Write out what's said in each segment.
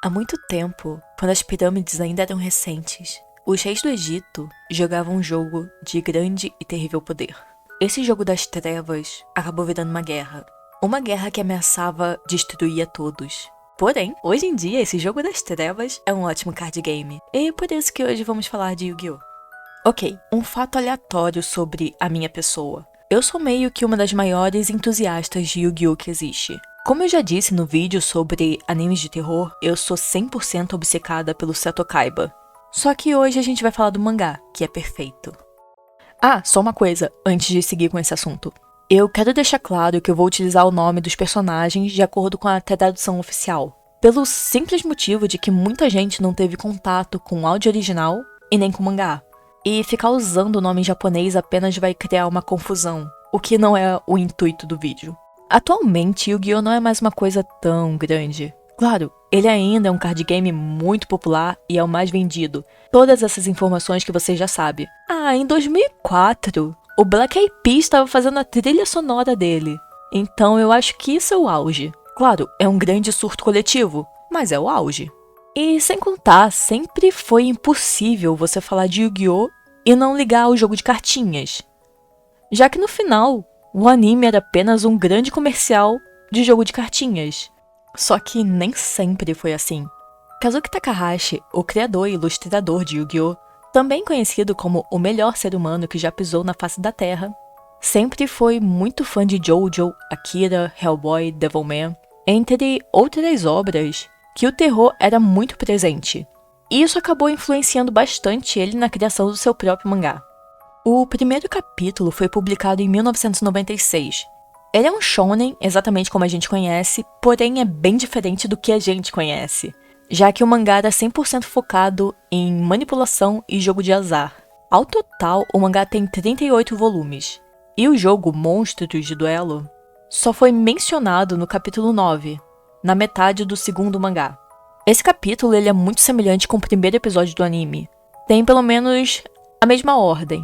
Há muito tempo, quando as pirâmides ainda eram recentes, os reis do Egito jogavam um jogo de grande e terrível poder. Esse jogo das trevas acabou virando uma guerra. Uma guerra que ameaçava destruir a todos. Porém, hoje em dia, esse jogo das trevas é um ótimo card game. E por isso que hoje vamos falar de Yu-Gi-Oh! Ok, um fato aleatório sobre a minha pessoa. Eu sou meio que uma das maiores entusiastas de Yu-Gi-Oh! Que existe. Como eu já disse no vídeo sobre animes de terror, eu sou 100% obcecada pelo Seto Kaiba. Só que hoje a gente vai falar do mangá, que é perfeito. Ah, só uma coisa, antes de seguir com esse assunto. Eu quero deixar claro que eu vou utilizar o nome dos personagens de acordo com a tradução oficial. Pelo simples motivo de que muita gente não teve contato com o áudio original e nem com o mangá. E ficar usando o nome em japonês apenas vai criar uma confusão, o que não é o intuito do vídeo. Atualmente, Yu-Gi-Oh! Não é mais uma coisa tão grande. Claro, ele ainda é um card game muito popular e é o mais vendido. Todas essas informações que você já sabe. Ah, em 2004, o Black Eyed Peas estava fazendo a trilha sonora dele. Então eu acho que isso é o auge. Claro, é um grande surto coletivo, mas é o auge. E sem contar, sempre foi impossível você falar de Yu-Gi-Oh! E não ligar ao jogo de cartinhas. Já que no final, o anime era apenas um grande comercial de jogo de cartinhas. Só que nem sempre foi assim. Kazuki Takahashi, o criador e ilustrador de Yu-Gi-Oh!, também conhecido como o melhor ser humano que já pisou na face da Terra, sempre foi muito fã de JoJo, Akira, Hellboy, Devilman, entre outras obras, que o terror era muito presente. E isso acabou influenciando bastante ele na criação do seu próprio mangá. O primeiro capítulo foi publicado em 1996. Ele é um shonen, exatamente como a gente conhece, porém é bem diferente do que a gente conhece, já que o mangá era 100% focado em manipulação e jogo de azar. Ao total, o mangá tem 38 volumes, e o jogo Monstros de Duelo só foi mencionado no capítulo 9, na metade do segundo mangá. Esse capítulo ele é muito semelhante com o primeiro episódio do anime. Tem pelo menos a mesma ordem.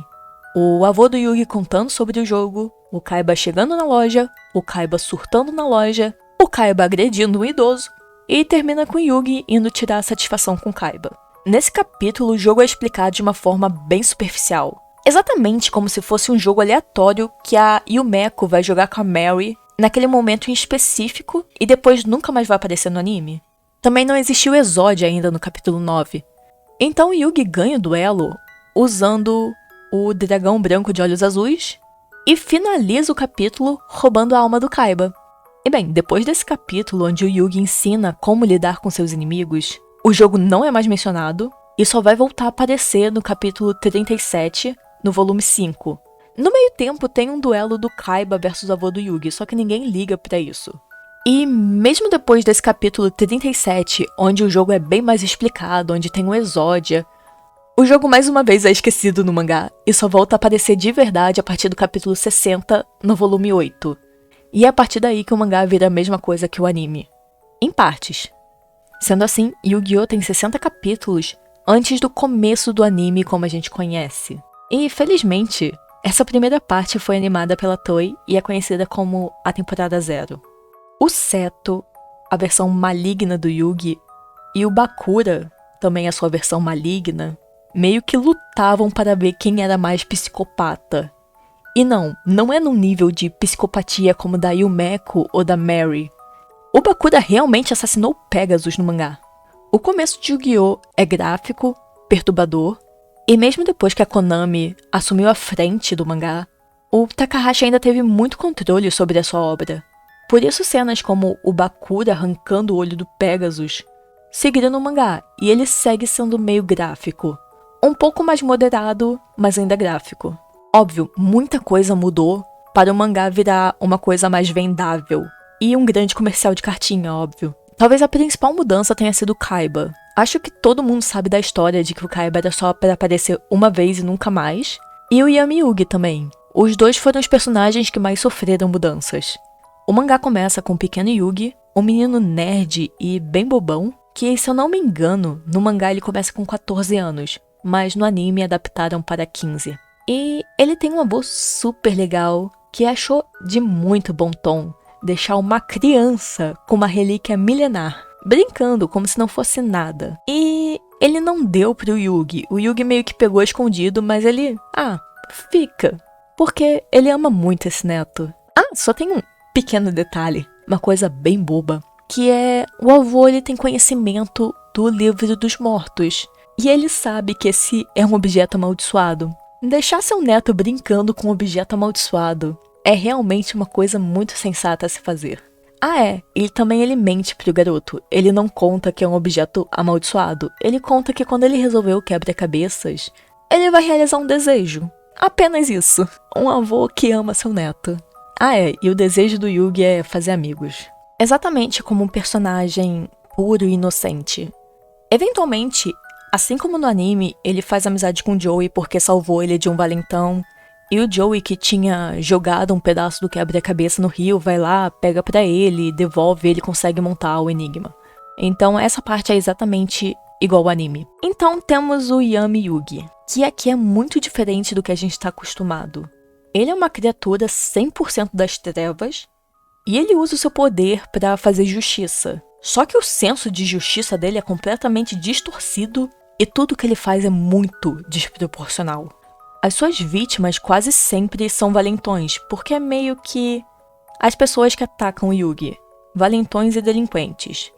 O avô do Yugi contando sobre o jogo, o Kaiba chegando na loja, o Kaiba surtando na loja, o Kaiba agredindo um idoso, e termina com o Yugi indo tirar a satisfação com o Kaiba. Nesse capítulo, o jogo é explicado de uma forma bem superficial. Exatamente como se fosse um jogo aleatório que a Yumeko vai jogar com a Mary naquele momento em específico e depois nunca mais vai aparecer no anime. Também não existiu Exódia ainda no capítulo 9. Então o Yugi ganha o duelo usando o dragão branco de olhos azuis e finaliza o capítulo roubando a alma do Kaiba. E bem, depois desse capítulo onde o Yugi ensina como lidar com seus inimigos, o jogo não é mais mencionado e só vai voltar a aparecer no capítulo 37, no volume 5. No meio tempo tem um duelo do Kaiba versus o avô do Yugi, só que ninguém liga pra isso. E mesmo depois desse capítulo 37, onde o jogo é bem mais explicado, onde tem o Exódia, o jogo mais uma vez é esquecido no mangá e só volta a aparecer de verdade a partir do capítulo 60, no volume 8. E é a partir daí que o mangá vira a mesma coisa que o anime. Em partes. Sendo assim, Yu-Gi-Oh! Tem 60 capítulos antes do começo do anime como a gente conhece. E, felizmente, essa primeira parte foi animada pela Toei e é conhecida como a temporada 0. O Seto, a versão maligna do Yugi, e o Bakura, também a sua versão maligna, meio que lutavam para ver quem era mais psicopata. E não é num nível de psicopatia como da Yumeko ou da Mary. O Bakura realmente assassinou Pegasus no mangá. O começo de Yu-Gi-Oh! É gráfico, perturbador, e mesmo depois que a Konami assumiu a frente do mangá, o Takahashi ainda teve muito controle sobre a sua obra. Por isso cenas como o Bakura arrancando o olho do Pegasus seguiram no mangá, e ele segue sendo meio gráfico. Um pouco mais moderado, mas ainda gráfico. Óbvio, muita coisa mudou para o mangá virar uma coisa mais vendável. E um grande comercial de cartinha, óbvio. Talvez a principal mudança tenha sido o Kaiba. Acho que todo mundo sabe da história de que o Kaiba era só para aparecer uma vez e nunca mais. E o Yami Yugi também. Os dois foram os personagens que mais sofreram mudanças. O mangá começa com o pequeno Yugi, um menino nerd e bem bobão, que, se eu não me engano, no mangá ele começa com 14 anos, mas no anime adaptaram para 15. E ele tem um avô super legal, que achou de muito bom tom deixar uma criança com uma relíquia milenar. brincando como se não fosse nada. E ele não deu pro Yugi. O Yugi meio que pegou escondido, mas ele, fica. Porque ele ama muito esse neto. Só tem um pequeno detalhe, uma coisa bem boba, que é o avô ele tem conhecimento do livro dos mortos. E ele sabe que esse é um objeto amaldiçoado. Deixar seu neto brincando com um objeto amaldiçoado é realmente uma coisa muito sensata a se fazer. E também ele mente pro garoto. Ele não conta que é um objeto amaldiçoado. Ele conta que quando ele resolveu o quebra-cabeças, ele vai realizar um desejo. Apenas isso. Um avô que ama seu neto. E o desejo do Yugi é fazer amigos. Exatamente como um personagem puro e inocente. Eventualmente, assim como no anime, ele faz amizade com o Joey porque salvou ele de um valentão. E o Joey, que tinha jogado um pedaço do quebra-cabeça no rio, vai lá, pega pra ele, devolve, ele consegue montar o enigma. Então essa parte é exatamente igual ao anime. Então temos o Yami Yugi, que aqui é muito diferente do que a gente tá acostumado. Ele é uma criatura 100% das trevas, e ele usa o seu poder pra fazer justiça. Só que o senso de justiça dele é completamente distorcido, e tudo que ele faz é muito desproporcional. As suas vítimas quase sempre são valentões, porque é meio que as pessoas que atacam o Yugi, valentões e delinquentes.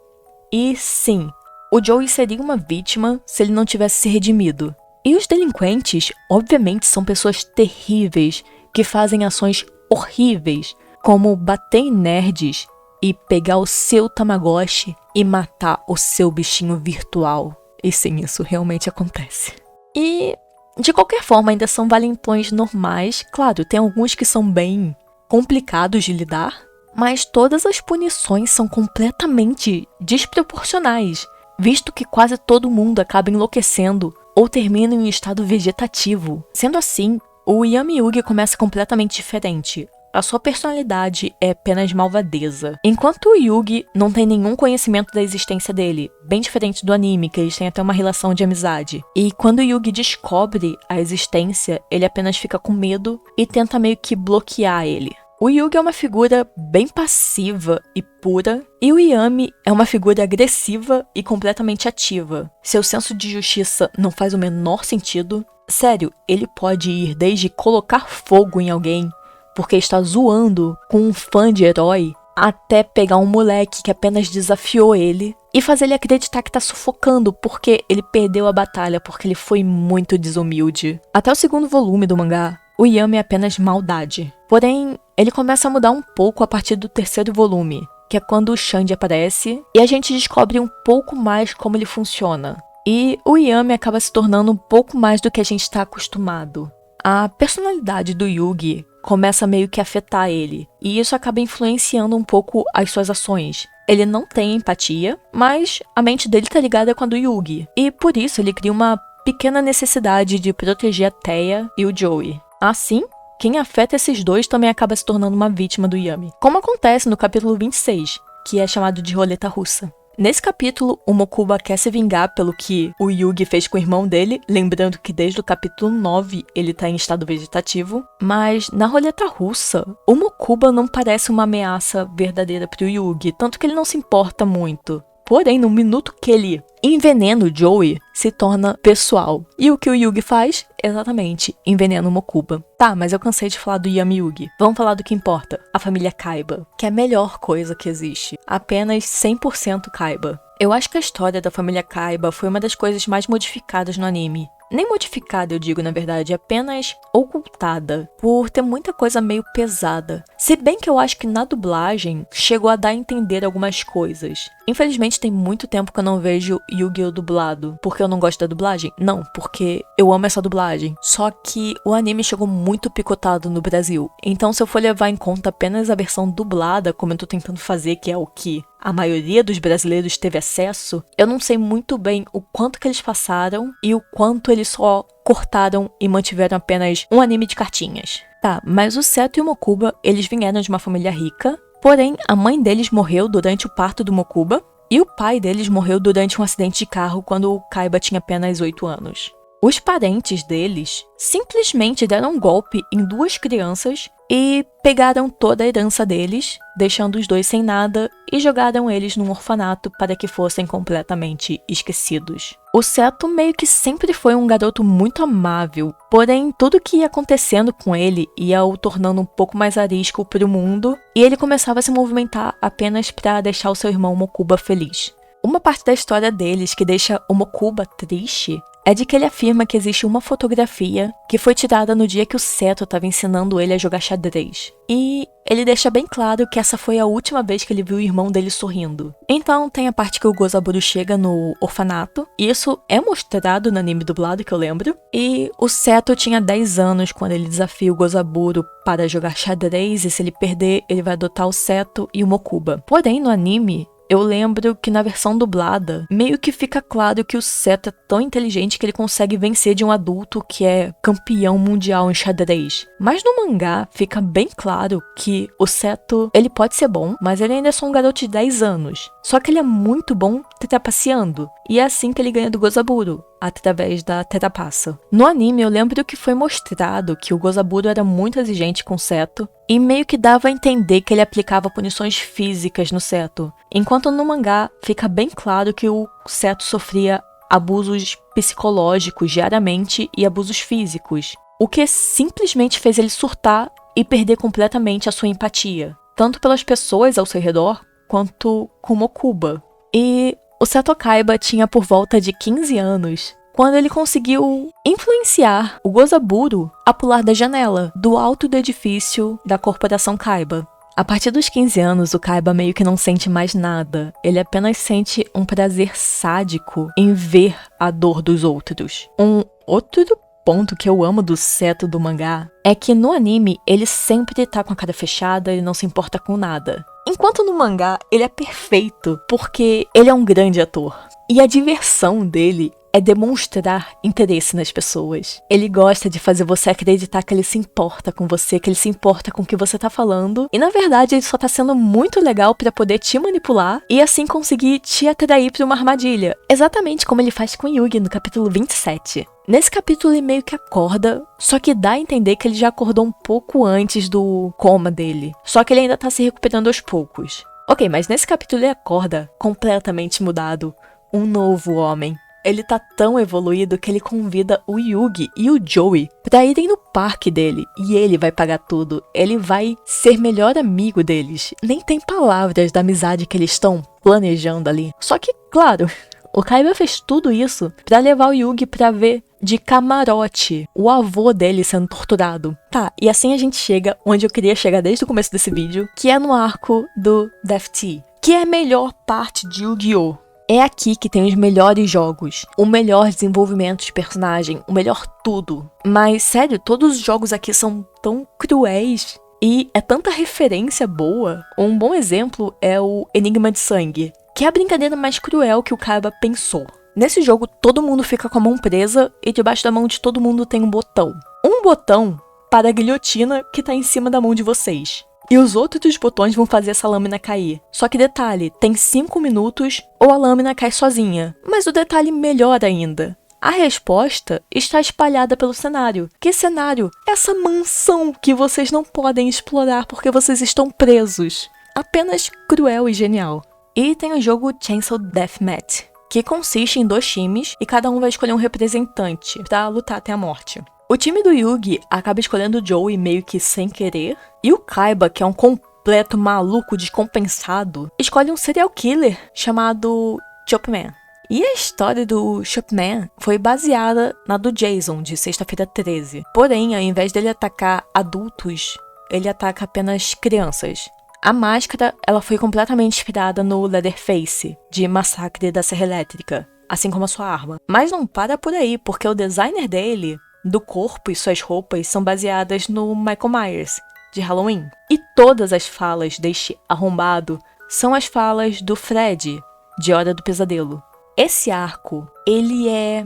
E sim, o Joey seria uma vítima se ele não tivesse se redimido. E os delinquentes, obviamente, são pessoas terríveis, que fazem ações horríveis, como bater em nerds e pegar o seu Tamagotchi e matar o seu bichinho virtual. E sim, isso realmente acontece. E de qualquer forma, ainda são valentões normais. Claro, tem alguns que são bem complicados de lidar, mas todas as punições são completamente desproporcionais, visto que quase todo mundo acaba enlouquecendo ou termina em um estado vegetativo. Sendo assim, o Yami Yugi começa completamente diferente. A sua personalidade é apenas malvadeza. Enquanto o Yugi não tem nenhum conhecimento da existência dele, bem diferente do anime, que eles têm até uma relação de amizade. E quando o Yugi descobre a existência, ele apenas fica com medo e tenta meio que bloquear ele. O Yugi é uma figura bem passiva e pura, e o Yami é uma figura agressiva e completamente ativa. Seu senso de justiça não faz o menor sentido. Sério, ele pode ir desde colocar fogo em alguém, porque está zoando com um fã de herói, até pegar um moleque que apenas desafiou ele e fazer ele acreditar que tá sufocando porque ele perdeu a batalha, porque ele foi muito desumilde. Até o segundo volume do mangá, o Yami é apenas maldade. Porém, ele começa a mudar um pouco a partir do terceiro volume, que é quando o Shanji aparece e a gente descobre um pouco mais como ele funciona. E o Yami acaba se tornando um pouco mais do que a gente está acostumado. A personalidade do Yugi começa meio que a afetar ele, e isso acaba influenciando um pouco as suas ações. Ele não tem empatia, mas a mente dele tá ligada com a do Yugi, e por isso ele cria uma pequena necessidade de proteger a Teia e o Joey. Assim, quem afeta esses dois também acaba se tornando uma vítima do Yami, como acontece no capítulo 26, que é chamado de Roleta Russa. Nesse capítulo, o Mokuba quer se vingar pelo que o Yugi fez com o irmão dele, lembrando que desde o capítulo 9 ele tá em estado vegetativo, mas na roleta russa, o Mokuba não parece uma ameaça verdadeira pro Yugi, tanto que ele não se importa muito. Porém, no minuto que ele envenena o Joey, se torna pessoal. E o que o Yugi faz? Exatamente, envenena o Mokuba. Tá, mas eu cansei de falar do Yami Yugi. Vamos falar do que importa, a família Kaiba, que é a melhor coisa que existe. Apenas 100% Kaiba. Eu acho que a história da família Kaiba foi uma das coisas mais modificadas no anime. Nem modificada, eu digo, na verdade, apenas ocultada, por ter muita coisa meio pesada. Se bem que eu acho que na dublagem chegou a dar a entender algumas coisas. Infelizmente tem muito tempo que eu não vejo Yu-Gi-Oh! Dublado. Porque eu não gosto da dublagem? Não, porque eu amo essa dublagem. Só que o anime chegou muito picotado no Brasil. Então se eu for levar em conta apenas a versão dublada, como eu tô tentando fazer, que é o que a maioria dos brasileiros teve acesso, eu não sei muito bem o quanto que eles passaram e o quanto eles só cortaram e mantiveram apenas um anime de cartinhas. Tá, mas o Seto e o Mokuba, eles vieram de uma família rica, porém a mãe deles morreu durante o parto do Mokuba e o pai deles morreu durante um acidente de carro quando o Kaiba tinha apenas 8 anos. Os parentes deles simplesmente deram um golpe em 2 crianças e pegaram toda a herança deles, deixando os 2 sem nada, e jogaram eles num orfanato para que fossem completamente esquecidos. O Seto meio que sempre foi um garoto muito amável, porém tudo que ia acontecendo com ele ia o tornando um pouco mais arisco para o mundo, e ele começava a se movimentar apenas para deixar o seu irmão Mokuba feliz. Uma parte da história deles que deixa o Mokuba triste é de que ele afirma que existe uma fotografia que foi tirada no dia que o Seto estava ensinando ele a jogar xadrez. E ele deixa bem claro que essa foi a última vez que ele viu o irmão dele sorrindo. Então tem a parte que o Gozaburo chega no orfanato, e isso é mostrado no anime dublado que eu lembro. E o Seto tinha 10 anos quando ele desafia o Gozaburo para jogar xadrez, e se ele perder, ele vai adotar o Seto e o Mokuba. Porém, no anime, eu lembro que na versão dublada, meio que fica claro que o Seto é tão inteligente que ele consegue vencer de um adulto que é campeão mundial em xadrez. Mas no mangá, fica bem claro que o Seto, ele pode ser bom, mas ele ainda é só um garoto de 10 anos. Só que ele é muito bom trapaceando, e é assim que ele ganha do Gozaburo, através da trapaça. No anime, eu lembro que foi mostrado que o Gozaburo era muito exigente com o Seto, e meio que dava a entender que ele aplicava punições físicas no Seto, enquanto no mangá fica bem claro que o Seto sofria abusos psicológicos diariamente e abusos físicos, o que simplesmente fez ele surtar e perder completamente a sua empatia, tanto pelas pessoas ao seu redor, quanto com Mokuba. E o Seto Kaiba tinha por volta de 15 anos quando ele conseguiu influenciar o Gozaburo a pular da janela, do alto do edifício da Corporação Kaiba. A partir dos 15 anos, o Kaiba meio que não sente mais nada. Ele apenas sente um prazer sádico em ver a dor dos outros. Um outro ponto que eu amo do Seto do mangá é que no anime ele sempre tá com a cara fechada e não se importa com nada. Enquanto no mangá ele é perfeito porque ele é um grande ator. E a diversão dele é demonstrar interesse nas pessoas. Ele gosta de fazer você acreditar que ele se importa com você, que ele se importa com o que você tá falando. E na verdade ele só tá sendo muito legal pra poder te manipular e assim conseguir te atrair pra uma armadilha. Exatamente como ele faz com Yugi no capítulo 27. Nesse capítulo ele meio que acorda, só que dá a entender que ele já acordou um pouco antes do coma dele. Só que ele ainda tá se recuperando aos poucos. Ok, mas nesse capítulo ele acorda completamente mudado. Um novo homem. Ele tá tão evoluído que ele convida o Yugi e o Joey pra irem no parque dele. E ele vai pagar tudo. Ele vai ser melhor amigo deles. Nem tem palavras da amizade que eles estão planejando ali. Só que, claro, o Kaiba fez tudo isso pra levar o Yugi pra ver de camarote o avô dele sendo torturado. Tá, e assim a gente chega onde eu queria chegar desde o começo desse vídeo, que é no arco do Death Tea, que é a melhor parte de Yu-Gi-Oh! É aqui que tem os melhores jogos, o melhor desenvolvimento de personagem, o melhor tudo. Mas, sério, todos os jogos aqui são tão cruéis e é tanta referência boa. Um bom exemplo é o Enigma de Sangue, que é a brincadeira mais cruel que o Kaiba pensou. Nesse jogo, todo mundo fica com a mão presa e debaixo da mão de todo mundo tem um botão. Um botão para a guilhotina que tá em cima da mão de vocês. E os outros botões vão fazer essa lâmina cair. Só que detalhe, tem 5 minutos ou a lâmina cai sozinha. Mas o detalhe melhor ainda. A resposta está espalhada pelo cenário. Que cenário? Essa mansão que vocês não podem explorar porque vocês estão presos. Apenas cruel e genial. E tem o jogo Chainsaw Deathmatch, que consiste em 2 times e cada um vai escolher um representante pra lutar até a morte. O time do Yugi acaba escolhendo o Joey meio que sem querer, e o Kaiba, que é um completo maluco descompensado, escolhe um serial killer chamado Chopman. E a história do Chopman foi baseada na do Jason, de Sexta-feira 13. Porém, ao invés dele atacar adultos, ele ataca apenas crianças. A máscara, ela foi completamente inspirada no Leatherface, de Massacre da Serra Elétrica, assim como a sua arma. Mas não para por aí, porque o designer dele, do corpo e suas roupas, são baseadas no Michael Myers, de Halloween. E todas as falas deste arrombado são as falas do Fred, de Hora do Pesadelo. Esse arco, ele é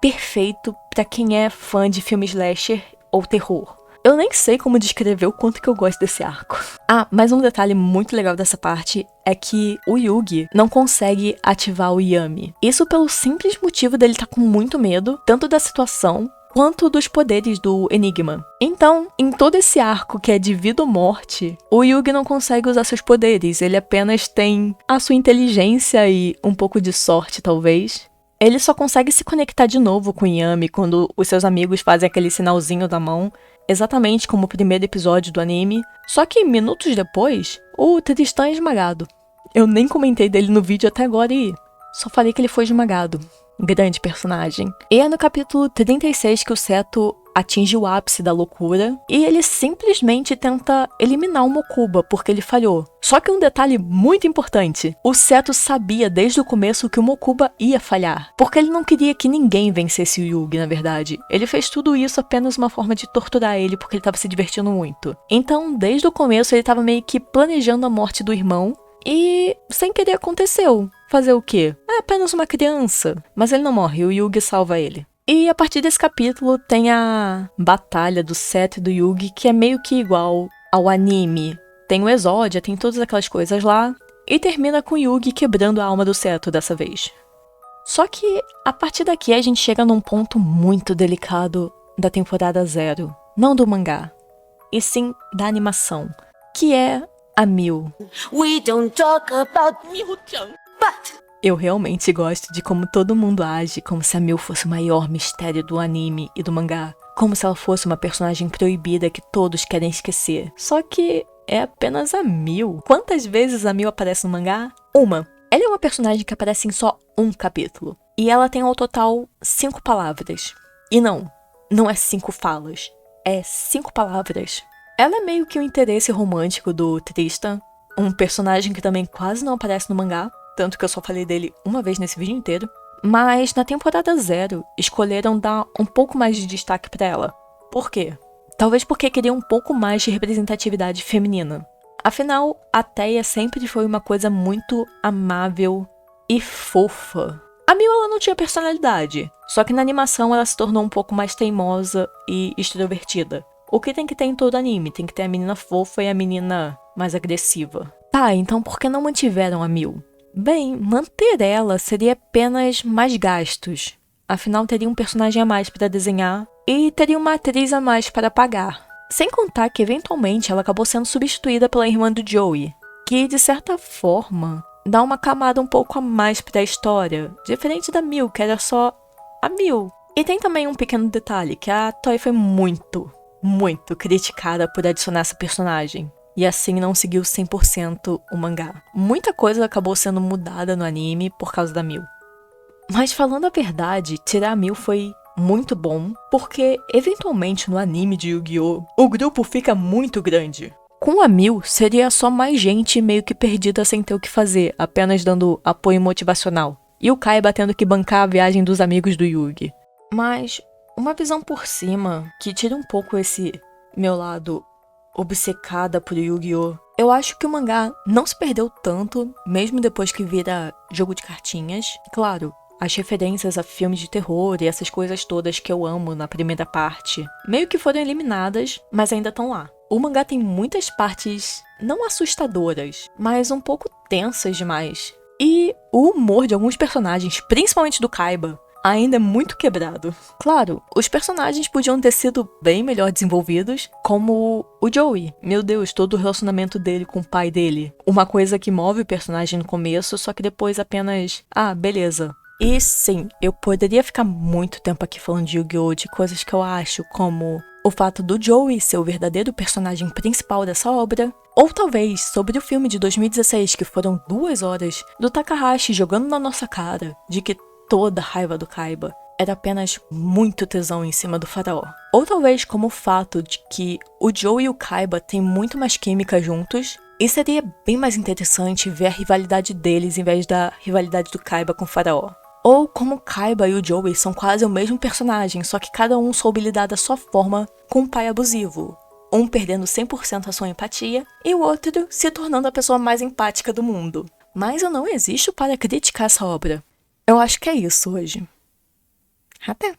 perfeito pra quem é fã de filme slasher ou terror. Eu nem sei como descrever o quanto que eu gosto desse arco. Ah, mas um detalhe muito legal dessa parte é que o Yugi não consegue ativar o Yami. Isso pelo simples motivo dele estar com muito medo, tanto da situação quanto dos poderes do Enigma. Então, em todo esse arco que é de vida ou morte, o Yugi não consegue usar seus poderes, ele apenas tem a sua inteligência e um pouco de sorte, talvez. Ele só consegue se conectar de novo com o Yami quando os seus amigos fazem aquele sinalzinho da mão, exatamente como o primeiro episódio do anime. Só que minutos depois, o Tristan é esmagado. Eu nem comentei dele no vídeo até agora e só falei que ele foi esmagado. Grande personagem. E é no capítulo 36 que o Seto atinge o ápice da loucura e ele simplesmente tenta eliminar o Mokuba porque ele falhou. Só que um detalhe muito importante, o Seto sabia desde o começo que o Mokuba ia falhar, porque ele não queria que ninguém vencesse o Yugi, na verdade. Ele fez tudo isso apenas uma forma de torturar ele porque ele estava se divertindo muito. Então, desde o começo ele estava meio que planejando a morte do irmão e sem querer aconteceu. Fazer o quê? É apenas uma criança. Mas ele não morre, o Yugi salva ele. E a partir desse capítulo tem a batalha do Seto e do Yugi, que é meio que igual ao anime. Tem o Exódia, tem todas aquelas coisas lá. E termina com o Yugi quebrando a alma do Seto dessa vez. Só que a partir daqui a gente chega num ponto muito delicado da temporada 0. Não do mangá, e sim da animação, que é a Miu. We don't talk about Miu-chan, but Eu realmente gosto de como todo mundo age, como se a Miu fosse o maior mistério do anime e do mangá. Como se ela fosse uma personagem proibida que todos querem esquecer. Só que é apenas a Miu. Quantas vezes a Miu aparece no mangá? Uma. Ela é uma personagem que aparece em só um capítulo. E ela tem ao total 5 palavras. E não é 5 falas. É 5 palavras. Ela é meio que o interesse romântico do Tristan, um personagem que também quase não aparece no mangá, tanto que eu só falei dele uma vez nesse vídeo inteiro. Mas na temporada 0, escolheram dar um pouco mais de destaque pra ela. Por quê? Talvez porque queriam um pouco mais de representatividade feminina. Afinal, a Teia sempre foi uma coisa muito amável e fofa. A Miu, ela não tinha personalidade, só que na animação ela se tornou um pouco mais teimosa e extrovertida. O que tem que ter em todo anime, tem que ter a menina fofa e a menina mais agressiva. Tá, então por que não mantiveram a Miu? Bem, manter ela seria apenas mais gastos. Afinal, teria um personagem a mais para desenhar e teria uma atriz a mais para pagar. Sem contar que, eventualmente, ela acabou sendo substituída pela irmã do Joey, que, de certa forma, dá uma camada um pouco a mais para a história, diferente da Miu, que era só a Miu. E tem também um pequeno detalhe, que a Toei foi muito criticada por adicionar essa personagem. E assim não seguiu 100% o mangá. Muita coisa acabou sendo mudada no anime por causa da Miu. Mas falando a verdade, tirar a Miu foi muito bom, porque eventualmente no anime de Yu-Gi-Oh! O grupo fica muito grande. Com a Miu, seria só mais gente meio que perdida sem ter o que fazer, apenas dando apoio motivacional. E o Kaiba tendo que bancar a viagem dos amigos do Yugi. Mas uma visão por cima, que tira um pouco esse meu lado obcecada por Yu-Gi-Oh! Eu acho que o mangá não se perdeu tanto, mesmo depois que vira jogo de cartinhas. Claro, as referências a filmes de terror e essas coisas todas que eu amo na primeira parte, meio que foram eliminadas, mas ainda estão lá. O mangá tem muitas partes não assustadoras, mas um pouco tensas demais. E o humor de alguns personagens, principalmente do Kaiba, ainda é muito quebrado. Claro, os personagens podiam ter sido bem melhor desenvolvidos, como o Joey. Meu Deus, todo o relacionamento dele com o pai dele. Uma coisa que move o personagem no começo, só que depois apenas, beleza. E sim, eu poderia ficar muito tempo aqui falando de Yu-Gi-Oh! De coisas que eu acho, como o fato do Joey ser o verdadeiro personagem principal dessa obra, ou talvez sobre o filme de 2016, que foram 2 horas, do Takahashi jogando na nossa cara, de que toda a raiva do Kaiba era apenas muito tesão em cima do faraó. Ou talvez como o fato de que o Joe e o Kaiba têm muito mais química juntos, e seria bem mais interessante ver a rivalidade deles em vez da rivalidade do Kaiba com o faraó. Ou como o Kaiba e o Joey são quase o mesmo personagem, só que cada um soube lidar da sua forma com um pai abusivo. Um perdendo 100% a sua empatia, e o outro se tornando a pessoa mais empática do mundo. Mas eu não existo para criticar essa obra. Eu acho que é isso hoje. Até!